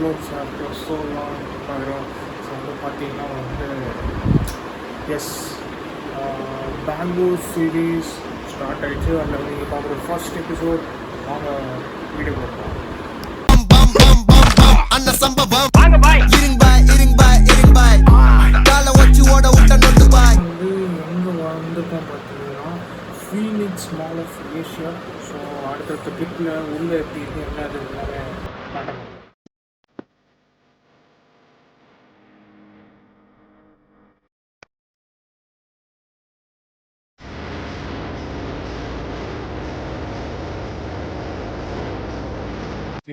uploads after so long வரும். So வந்து பார்த்தீங்கன்னா வந்து எஸ் பெங்களூர் சீரீஸ் ஸ்டார்ட் ஆகிடுச்சு. அதில் நீங்கள் பார்க்குற ஃபர்ஸ்ட் எபிசோட் வாங்க வீடியோ பார்க்கலாம். வந்து எங்கே வந்திருக்கோம் பார்த்தீங்கன்னா Phoenix mall of Asia. So அடுத்தடுத்த கிளிப்பில் உள்ளே எப்படி இருக்கு என்னது எல்லாமே காட்டணும்.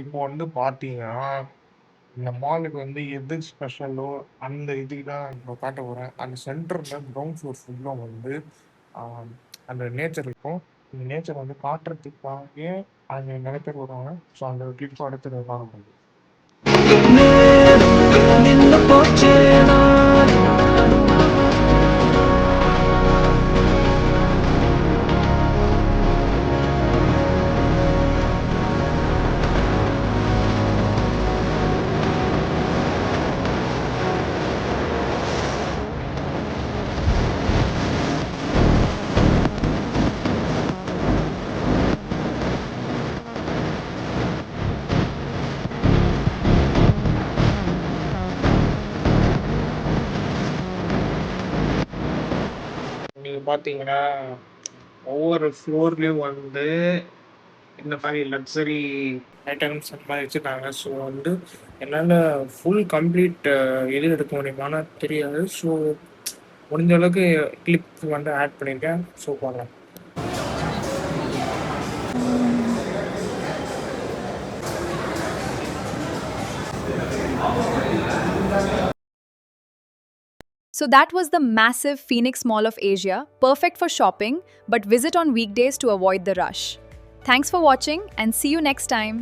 இப்போ வந்து பார்த்தீங்கன்னா இந்த மாலுக்கு வந்து எது ஸ்பெஷலோ அந்த இதுக்கு தான் இப்போ காட்ட போகிறேன். அந்த சென்டரில் கிரவுண்ட் ஃப்ளோர் ஃபுல்லாக வந்து அந்த நேச்சர் இருக்கும். இந்த நேச்சர் வந்து காட்டுறதுக்காகவே அங்கே நிறைய பேர் வருவாங்க. ஸோ அந்த கிளிப் அடுத்து பார்க்க முடியும். நீங்கள் பார்த்தீங்கன்னா ஒவ்வொரு ஃப்ளோர்லேயும் வந்து இந்த மாதிரி லக்ஸரி ஐட்டம்ஸ் அந்த மாதிரி வச்சுருக்காங்க. ஸோ வந்து என்னால் ஃபுல் கம்ப்ளீட் எது எடுக்க முடியுமான்னு தெரியாது. ஸோ முடிஞ்ச அளவுக்கு கிளிப் வந்து ஆட் பண்ணியிருக்கேன். ஸோ பார்க்கலாம். So that was the massive Phoenix Mall of Asia, perfect for shopping, but visit on weekdays to avoid the rush. Thanks for watching and see you next time.